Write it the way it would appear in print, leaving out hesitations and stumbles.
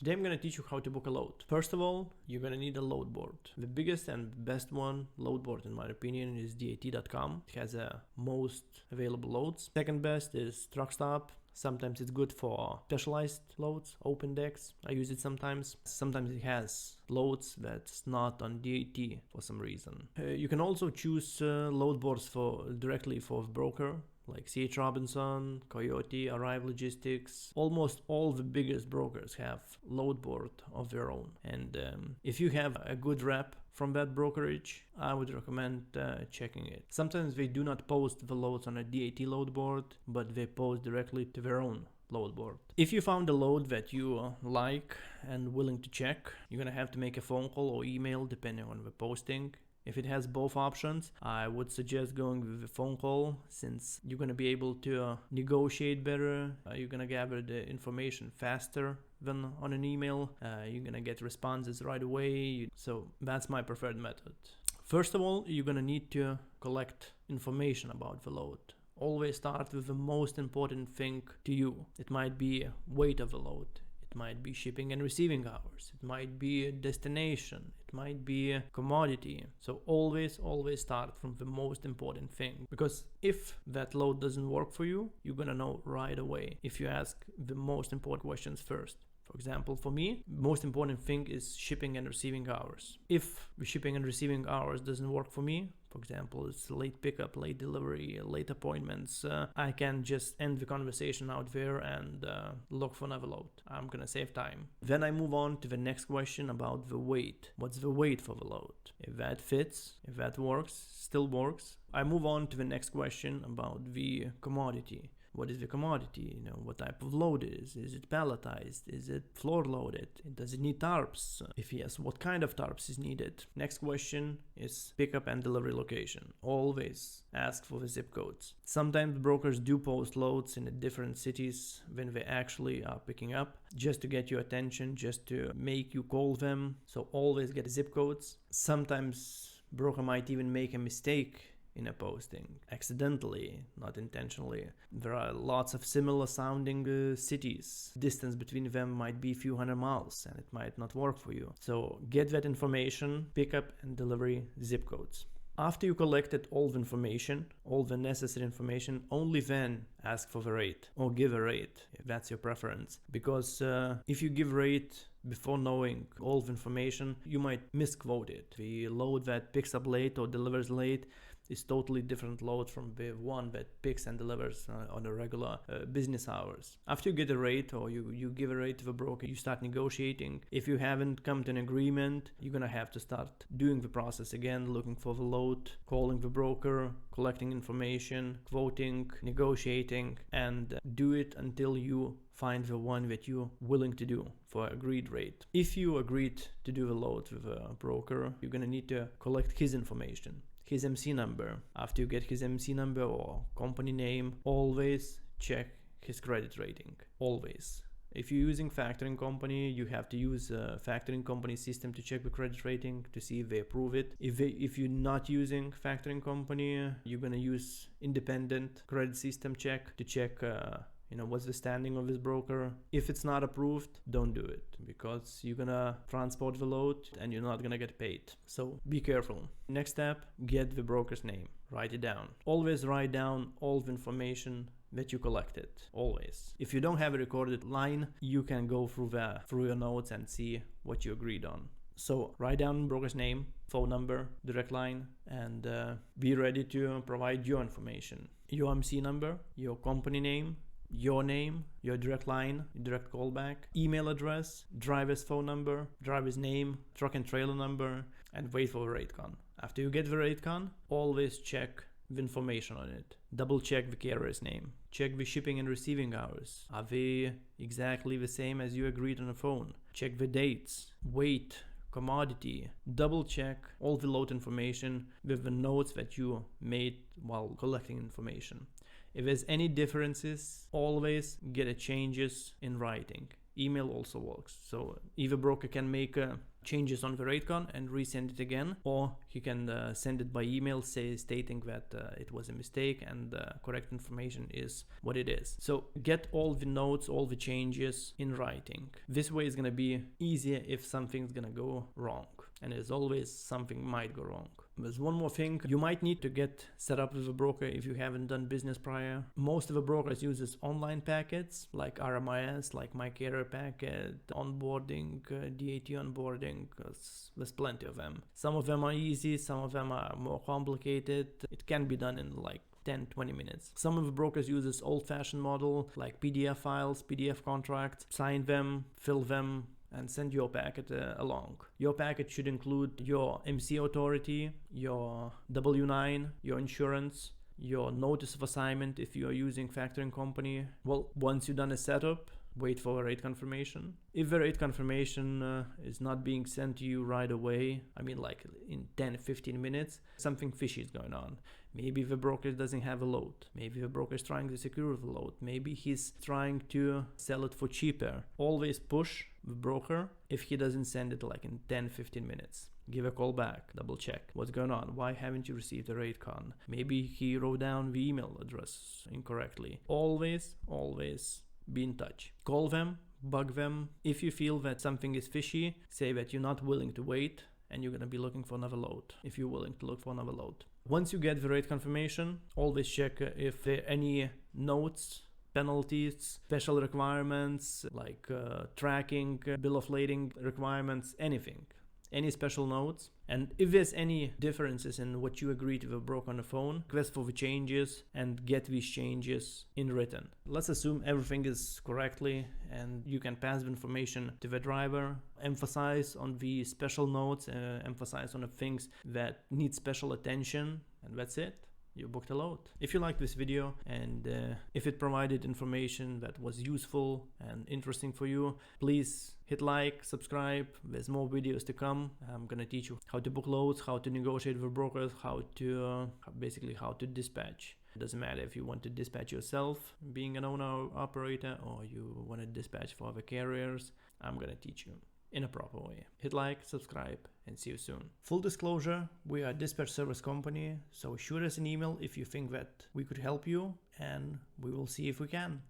Today I'm going to teach you how to book a load. First of all, you're going to need a load board. The biggest and best load board in my opinion is dat.com. It has most available loads. Second best is Truckstop. Sometimes it's good for specialized loads, OpenDex. I use it sometimes. Sometimes it has loads that's not on DAT for some reason. You can also choose load boards directly for a broker, like C.H. Robinson, Coyote, Arrive Logistics. Almost all the biggest brokers have load board of their own. And if you have a good rep from that brokerage, I would recommend checking it. Sometimes they do not post the loads on a DAT load board, but they post directly to their own load board. If you found a load that you like and willing to check, you're gonna have to make a phone call or email depending on the posting. If it has both options, I would suggest going with a phone call, since you're going to be able to negotiate better. You're going to gather the information faster than on an email. You're going to get responses right away. So that's my preferred method. First of all, you're going to need to collect information about the load. Always start with the most important thing to you. It might be weight of the load. It might be shipping and receiving hours. It might be a destination. It might be a commodity. So always start from the most important thing. Because if that load doesn't work for you, you're gonna know right away if you ask the most important questions first. For example, for me, most important thing is shipping and receiving hours. If the shipping and receiving hours doesn't work for me, for example, it's late pickup, late delivery, late appointments, I can just end the conversation out there and look for another load. I'm gonna save time. Then I move on to the next question about the weight. What's the weight for the load? If that fits, if that works, still works, I move on to the next question about the commodity. What is the commodity? What type of load is? Is it palletized? Is it floor loaded? Does it need tarps? If yes, what kind of tarps is needed? Next question is pickup and delivery location. Always ask for the zip codes. Sometimes brokers do post loads in different cities when they actually are picking up, just to get your attention, just to make you call them. So always get zip codes. Sometimes broker might even make a mistake in a posting, accidentally, not intentionally. There are lots of similar sounding cities. Distance between them might be a few hundred miles and it might not work for you. So get that information, pickup and delivery zip codes. After you collected all the information, all the necessary information, only then ask for the rate or give a rate if that's your preference. Because if you give rate before knowing all the information, you might misquote it. The load that picks up late or delivers late is totally different load from the one that picks and delivers on a regular business hours. After you get a rate or you give a rate to the broker, you start negotiating. If you haven't come to an agreement, you're gonna have to start doing the process again, looking for the load, calling the broker, collecting information, quoting, negotiating, and do it until you find the one that you're willing to do for agreed rate. If you agreed to do the load with a broker, you're gonna need to collect his information, his MC number. After you get his MC number or company name, always check his credit rating. Always. If you're using factoring company, you have to use a factoring company system to check the credit rating to see if they approve it. If you're not using factoring company, you're gonna use independent credit system check to check what's the standing of this broker. If it's not approved, don't do it, because you're gonna transport the load and you're not gonna get paid. So be careful. Next step, get the broker's name. Write it down. Always write down all the information that you collected. Always. If you don't have a recorded line, you can go through your notes and see what you agreed on. So write down broker's name, phone number, direct line, and be ready to provide your information. Your MC number, your company name, your name, your direct line, direct callback, email address, driver's phone number, driver's name, truck and trailer number, and wait for the rate con. After you get the rate con, always check the information on it. Double check the carrier's name. Check the shipping and receiving hours. Are they exactly the same as you agreed on the phone? Check the dates, weight, commodity. Double check all the load information with the notes that you made while collecting information. If there's any differences, always get changes in writing. email also works. So either broker can make changes on the rate con and resend it again, or he can send it by email stating that it was a mistake and the correct information is what it is. So get all the notes, all the changes in writing. This way is going to be easier if something's going to go wrong, and as always something might go wrong. There's one more thing. You might need to get set up with a broker if you haven't done business prior. Most of the brokers uses online packets like RMIS, like MyCarrier packet, onboarding, DAT onboarding. There's plenty of them. Some of them are easy, some of them are more complicated. It can be done in like 10-20 minutes. Some of the brokers use this old-fashioned model like PDF files, PDF contracts, sign them, fill them, and send your packet along. Your packet should include your MC authority, your W-9, your insurance, your notice of assignment if you are using factoring company. Well, once you've done a setup, wait for a rate confirmation. If the rate confirmation is not being sent to you right away, I mean like in 10-15 minutes, something fishy is going on. Maybe the broker doesn't have a load. Maybe the broker is trying to secure the load. Maybe he's trying to sell it for cheaper. Always push the broker if he doesn't send it like in 10-15 minutes. Give a call back, double check what's going on. Why haven't you received the rate con? Maybe he wrote down the email address incorrectly. Always be in touch. Call them, bug them. If you feel that something is fishy, say that you're not willing to wait and you're going to be looking for another load if you're willing to look for another load. Once you get the rate confirmation, always check if there are any notes, penalties, special requirements like tracking, bill of lading requirements, anything. Any special notes. And if there's any differences in what you agreed with a broker on the phone, request for the changes and get these changes in written. Let's assume everything is correctly and you can pass the information to the driver. Emphasize on the special notes, emphasize on the things that need special attention, and that's it. You booked a load. If you liked this video and if it provided information that was useful and interesting for you, please hit like, subscribe. There's more videos to come. I'm gonna teach you how to book loads, how to negotiate with brokers, basically how to dispatch. It doesn't matter if you want to dispatch yourself, being an owner operator, or you want to dispatch for other carriers. I'm gonna teach you in a proper way. Hit like, subscribe, and see you soon. Full disclosure, we are a dispatch service company, so shoot us an email if you think that we could help you, and we will see if we can.